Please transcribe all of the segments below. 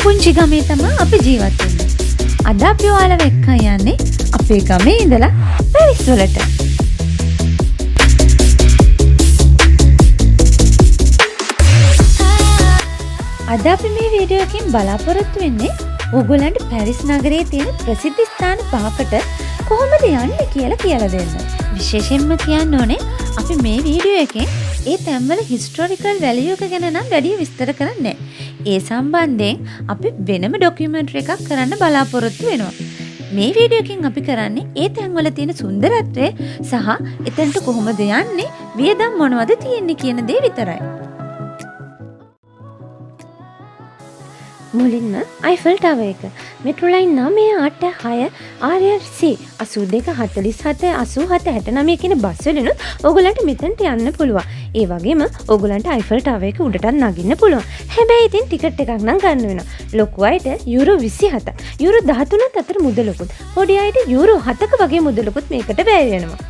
පුංචි ගමේ තමයි අපි ජීවත් වෙන්නේ. අද අපි ඔයාලව එක්ක යන්නේ අපේ ගමේ ඉඳලා පැරිස් වලට. අද අපි මේ වීඩියෝ එකෙන් බලාපොරොත්තු වෙන්නේ ඕගොල්ලන්ට පැරිස් නගරයේ තියෙන ප්‍රසිද්ධ ස්ථාන පහකට කොහොමද යන්නේ කියලා දෙන්න. විශේෂයෙන්ම කියන්න ඕනේ අපි මේ වීඩියෝ එකෙන් ඒ තැන්වල හිස්ටොරිකල් වැලියු එක ගැන නම් වැඩි විස්තර කරන්නේ නැහැ. ඒ සම්බන්ධයෙන් අපි වෙනම ඩොකියුමන්ටරි එකක් කරන්න බලාපොරොත්තු වෙනවා. මේ වීඩියෝ එකෙන් අපි කරන්නේ ඒ තැන්වල තියෙන සුන්දරත්වය සහ එතනට කොහොමද යන්නේ, වියදම් මොනවද තියෙන්නේ කියන දේ විතරයි. මුලින්ම Eiffel Tower එක මෙට්‍රෝ ලයින් 986 RER A 82 47 87 69 කියන බස් වලිනුත් ඕගොල්ලන්ට මෙතනට යන්න පුළුවන්. ඒ වගේම ඕගොල්ලන්ට Eiffel Tower එක උඩටත් නගින්න පුළුවන්. හැබැයි ඉතින් ටිකට් එකක් නම් ගන්න වෙනවා. ලොකු අයට යුරෝ 27, යුරෝ 13ත් අතර මුදලකුත්, පොඩි අයට යුරෝ 7ක වගේ මුදලකුත් මේකට වැය වෙනවා.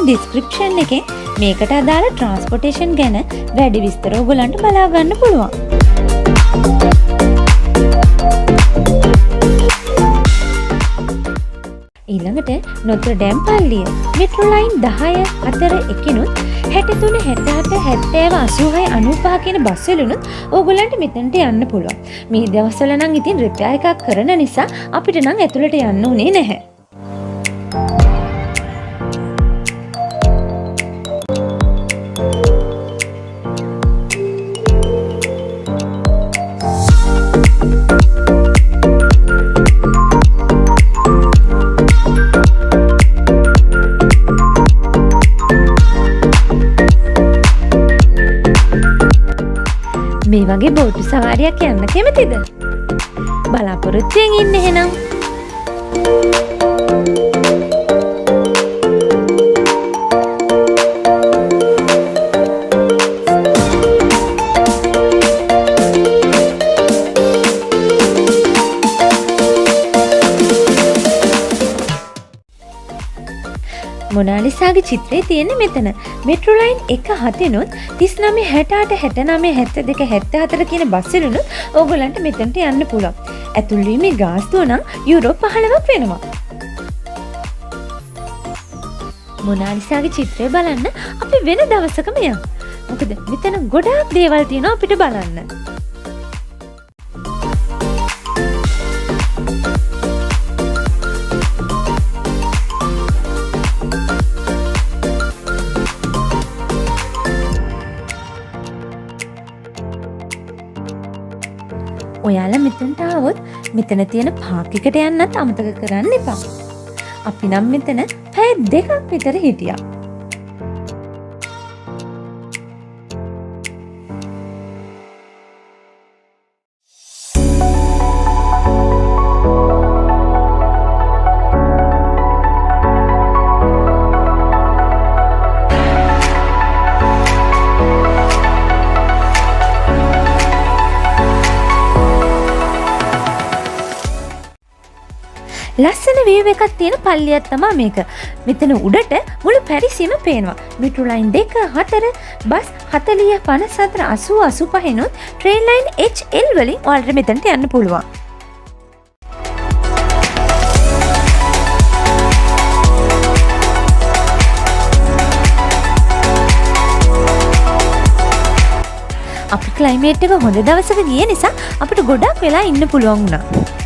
ඩිස්ක්‍රිප්ෂන් එකෙන් මේකට අදාළ ට්‍රාන්ස්පෝර්ටේෂන් ගැන වැඩි විස්තර ඔයගොල්ලන්ට බලා ගන්න පුළුවන්. ඊළඟට Notre-Dame පල්ලිය මෙට්‍රෝ ලයින් 10 අතර එකනොත් 63 68 70 86 95 කියන බස් වලිනුත් ඕගොල්ලන්ට මෙතනට යන්න පුළුවන්. මේ දවස්වල නම් ඉතින් රිපෙයාර් එකක් කරන නිසා අපිට නම් ඇතුළට යන්න උනේ නැහැ. මේ වගේ බෝට් සවාරියක් යන්න කැමතිද? බලාපොරොත්තුෙන් ඉන්න එහෙනම්. මොනාලිසාගේ චිත්‍රය තියෙන්නේ මෙතන. මෙට්‍රෝ ලයින් 1 හතෙනොත් 39 68 69 72 74 කියන බස් වලිනුත් ඕගොල්ලන්ට මෙතනට යන්න පුළුවන්. ඇතුල් වීමේ ගාස්තුව නම් යුරෝ 15ක් වෙනවා. මොනාලිසාගේ චිත්‍රය බලන්න අපි වෙන දවසකම යමු. මොකද මෙතන ගොඩාක් දේවල් තියෙනවා අපිට බලන්න. ඔයාලා මෙතනට ආවොත් මෙතන තියෙන පාක් එකට යන්නත් අමතක කරන්න එපා. අපි නම් මෙතන පැය 2ක් විතර හිටියා. ලස්සන වීව් එකක් තියෙන පල්ලියක් තමයි මේක. මෙතන උඩට මුළු පැරිසීම පේනවා. මෙට්‍රෝ ලයින් 2 4 බස් 40 54 80 85 නොත් ට්‍රේන් ලයින් HL වලින් ඔයාලට මෙතනට යන්න පුළුවන්. අපි ක්ලයිමේට් එක හොඳ දවසක ගිය නිසා අපිට ගොඩක් වෙලා ඉන්න පුළුවන් වුණා.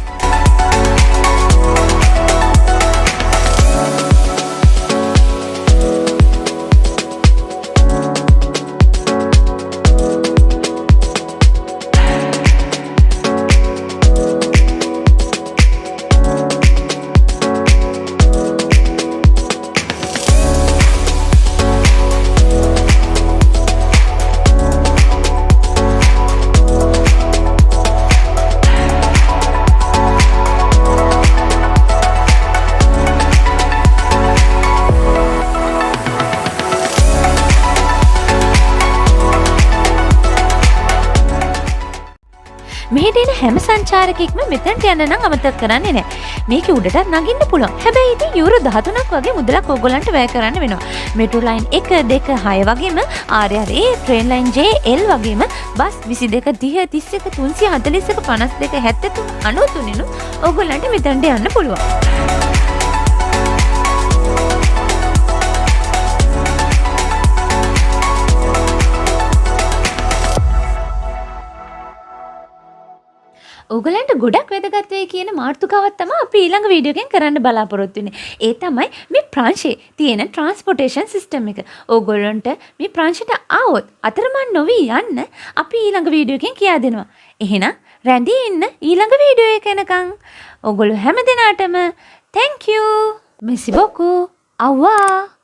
මෙහෙට එන හැම සංචාරකයෙක්ම මෙතනට යන්න නම් අමතක කරන්නේ නැහැ. මේකේ උඩටත් නගින්න පුළුවන්. හැබැයි ඉතින් යුරෝ 13ක් වගේ මුදලක් ඕගොල්ලන්ට වැය කරන්න වෙනවා. මෙට්‍රෝ ලයින් 1, 2, 6 වගේම RER A, train line J, L වගේම බස් 22, 30, 31, 341, 52, 73, 93 නුත් ඕගොල්ලන්ට මෙතනට යන්න පුළුවන්. ඕගලන්ට ගොඩක් වැදගත් වෙයි කියන මාතෘකාවක් තමයි අපි ඊළඟ වීඩියෝ එකෙන් කරන්න බලාපොරොත්තු වෙන්නේ. ඒ තමයි මේ ප්‍රංශයේ තියෙන ට්‍රාන්ස්පෝර්ටේෂන් සිස්ටම් එක. ඕගොල්ලන්ට මේ ප්‍රංශයට ආවොත් අතරමං නොවි යන්න අපි ඊළඟ වීඩියෝ එකෙන් කියා දෙනවා. එහෙනම් රැඳී ඉන්න ඊළඟ වීඩියෝ එක එනකන්. ඕගොල්ලෝ හැම දිනාටම thank you. Merci beaucoup. Au revoir.